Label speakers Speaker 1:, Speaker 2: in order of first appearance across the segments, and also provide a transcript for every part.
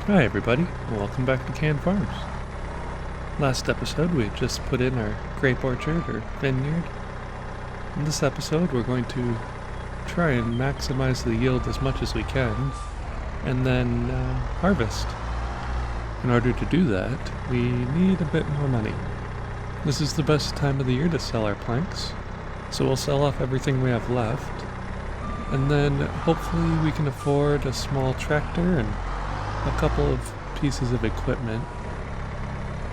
Speaker 1: Hi everybody, welcome back to Kann Farms. Last episode we had just put in our grape orchard or vineyard. In this episode we're going to try and maximize the yield as much as we can and then harvest. In order to do that, we need a bit more money. This is the best time of the year to sell our planks, so we'll sell off everything we have left, and then hopefully we can afford a small tractor and a couple of pieces of equipment.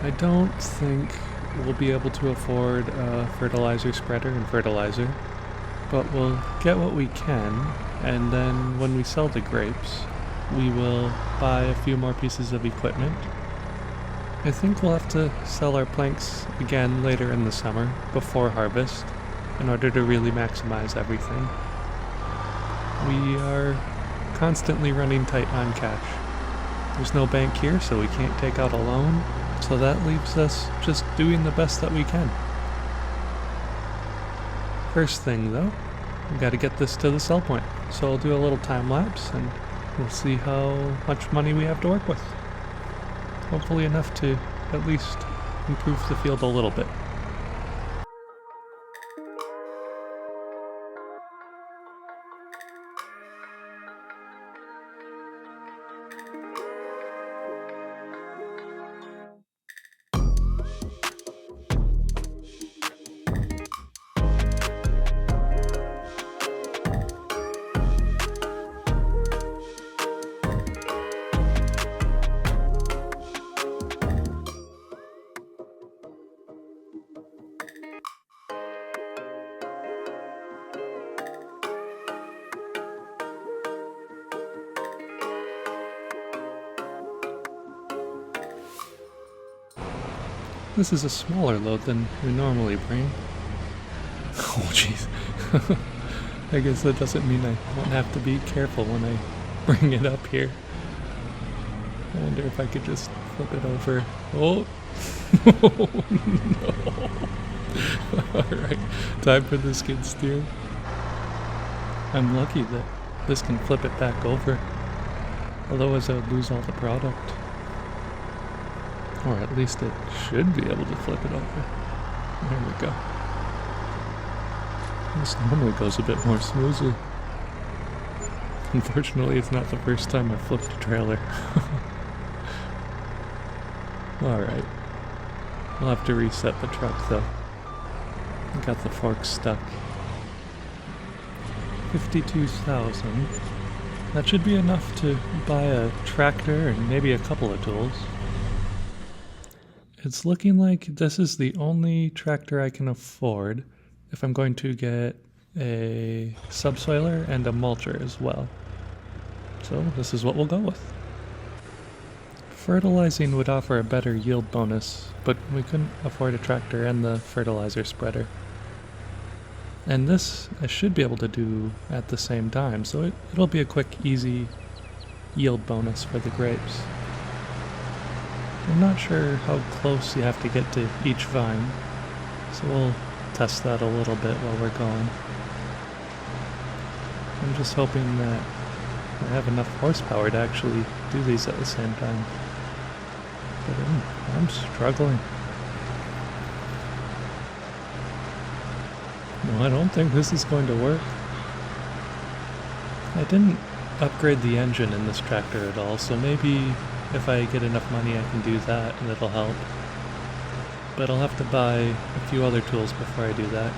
Speaker 1: I don't think we'll be able to afford a fertilizer spreader and fertilizer, but we'll get what we can, and then when we sell the grapes, we will buy a few more pieces of equipment. I think we'll have to sell our planks again later in the summer, before harvest, in order to really maximize everything. We are constantly running tight on cash. There's no bank here, so we can't take out a loan, so that leaves us just doing the best that we can. First thing though, we gotta get this to the sell point, so I'll do a little time lapse and we'll see how much money we have to work with. Hopefully enough to at least improve the field a little bit. This is a smaller load than we normally bring. Oh jeez. I guess that doesn't mean I won't have to be careful when I bring it up here. I wonder if I could just flip it over. Oh! No! Alright, time for the skid steer. I'm lucky that this can flip it back over. Otherwise I would lose all the product. Or at least it should be able to flip it over. There we go. This normally goes a bit more smoothly. Unfortunately, it's not the first time I've flipped a trailer. Alright. I'll have to reset the truck though. I got the fork stuck. 52,000. That should be enough to buy a tractor and maybe a couple of tools. It's looking like this is the only tractor I can afford if I'm going to get a subsoiler and a mulcher as well. So this is what we'll go with. Fertilizing would offer a better yield bonus, but we couldn't afford a tractor and the fertilizer spreader. And this I should be able to do at the same time, so it'll be a quick, easy yield bonus for the grapes. I'm not sure how close you have to get to each vine, so we'll test that a little bit while we're going. I'm just hoping that I have enough horsepower to actually do these at the same time. But I'm struggling. No, I don't think this is going to work. I didn't upgrade the engine in this tractor at all, so maybe if I get enough money I can do that and it'll help. But I'll have to buy a few other tools before I do that.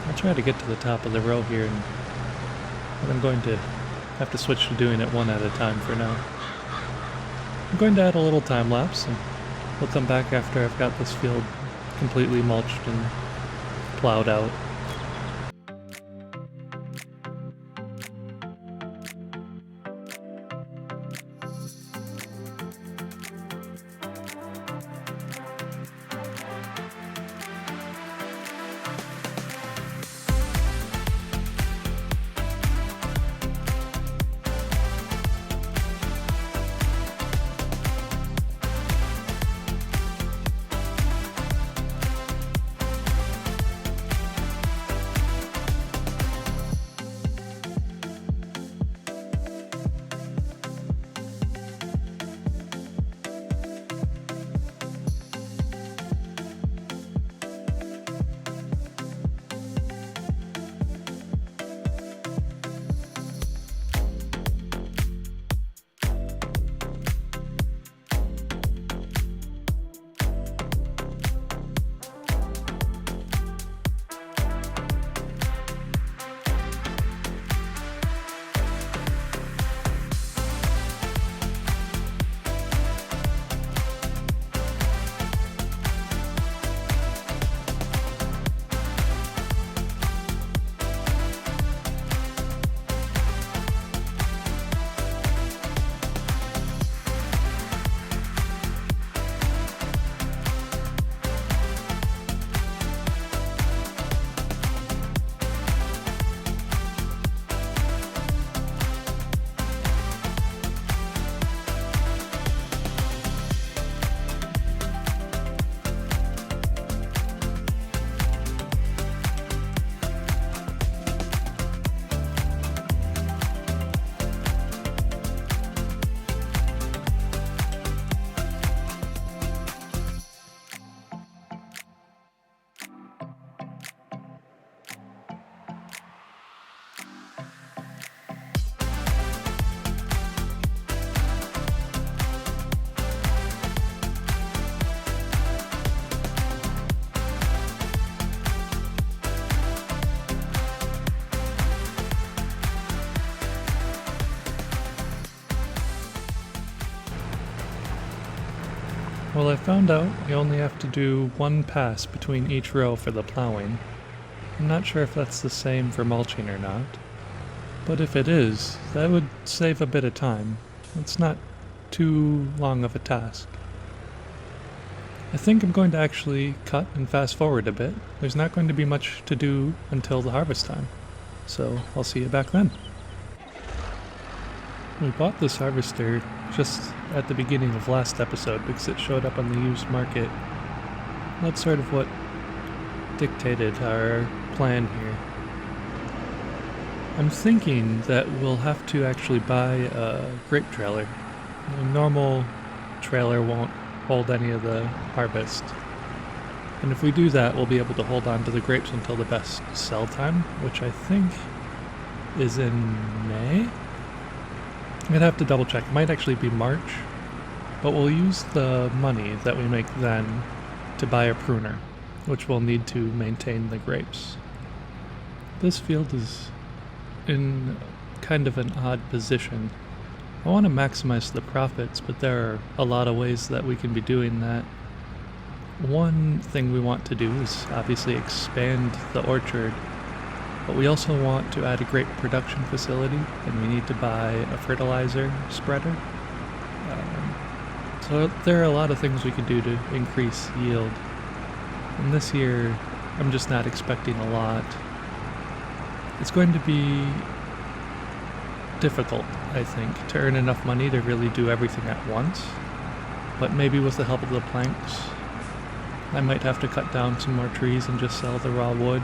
Speaker 1: I'll try to get to the top of the row here, but I'm going to have to switch to doing it one at a time for now. I'm going to add a little time lapse and we'll come back after I've got this field completely mulched and plowed out. Well, I found out you only have to do one pass between each row for the plowing. I'm not sure if that's the same for mulching or not, but if it is, that would save a bit of time. It's not too long of a task. I think I'm going to actually cut and fast forward a bit. There's not going to be much to do until the harvest time, so I'll see you back then. We bought this harvester just at the beginning of last episode because it showed up on the used market. That's sort of what dictated our plan here. I'm thinking that we'll have to actually buy a grape trailer. A normal trailer won't hold any of the harvest. And if we do that, we'll be able to hold on to the grapes until the best sell time, which I think is in May? I'd have to double check. It might actually be March, but we'll use the money that we make then to buy a pruner, which we'll need to maintain the grapes. This field is in kind of an odd position. I want to maximize the profits, but there are a lot of ways that we can be doing that. One thing we want to do is obviously expand the orchard, but we also want to add a grape production facility, and we need to buy a fertilizer spreader. So there are a lot of things we can do to increase yield. And this year, I'm just not expecting a lot. It's going to be difficult, I think, to earn enough money to really do everything at once. But maybe with the help of the planks, I might have to cut down some more trees and just sell the raw wood.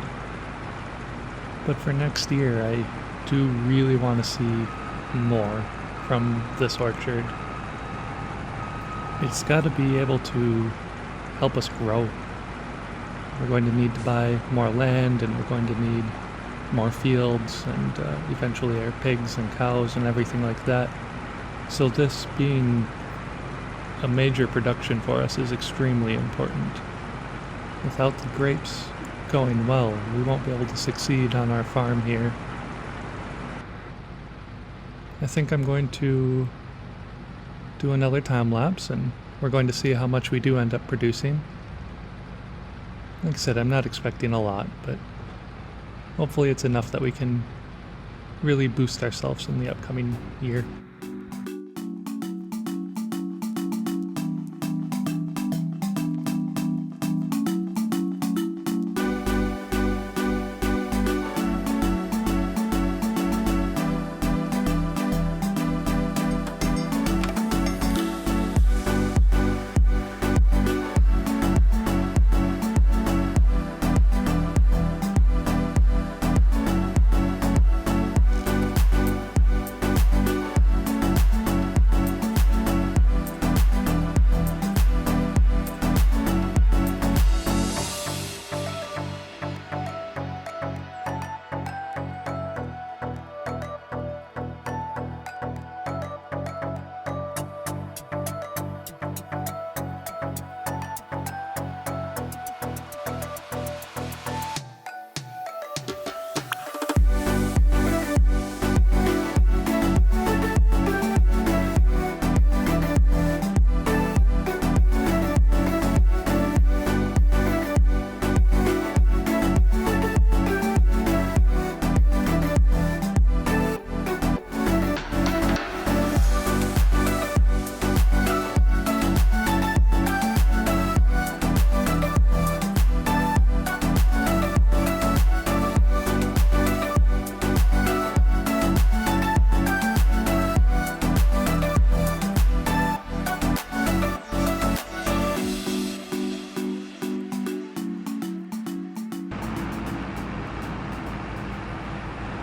Speaker 1: But for next year, I do really want to see more from this orchard. It's got to be able to help us grow. We're going to need to buy more land, and we're going to need more fields, and eventually our pigs and cows and everything like that. So this being a major production for us is extremely important. Without the grapes going well, we won't be able to succeed on our farm here. I think I'm going to do another time lapse, and we're going to see how much we do end up producing. Like I said, I'm not expecting a lot, but hopefully it's enough that we can really boost ourselves in the upcoming year.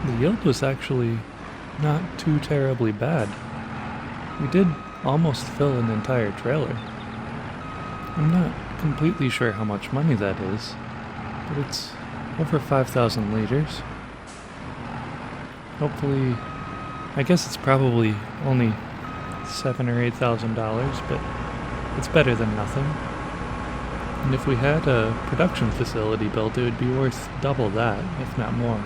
Speaker 1: The yield was actually not too terribly bad. We did almost fill an entire trailer. I'm not completely sure how much money that is, but it's over 5,000 liters. Hopefully, I guess it's probably only $7,000 or $8,000, but it's better than nothing. And if we had a production facility built, it would be worth double that, if not more.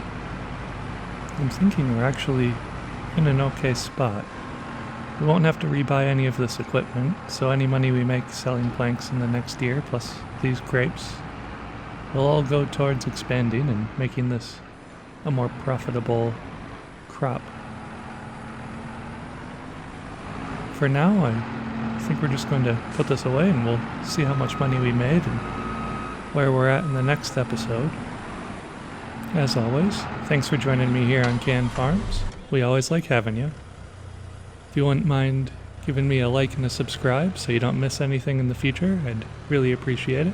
Speaker 1: I'm thinking we're actually in an okay spot. We won't have to rebuy any of this equipment, so any money we make selling planks in the next year, plus these grapes, will all go towards expanding and making this a more profitable crop. For now, I think we're just going to put this away and we'll see how much money we made and where we're at in the next episode. As always, thanks for joining me here on Kann Farms. We always like having you. If you wouldn't mind giving me a like and a subscribe so you don't miss anything in the future, I'd really appreciate it.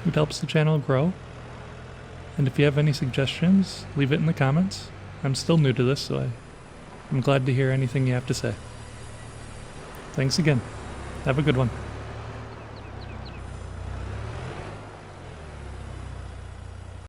Speaker 1: It helps the channel grow. And if you have any suggestions, leave it in the comments. I'm still new to this, so I'm glad to hear anything you have to say. Thanks again. Have a good one.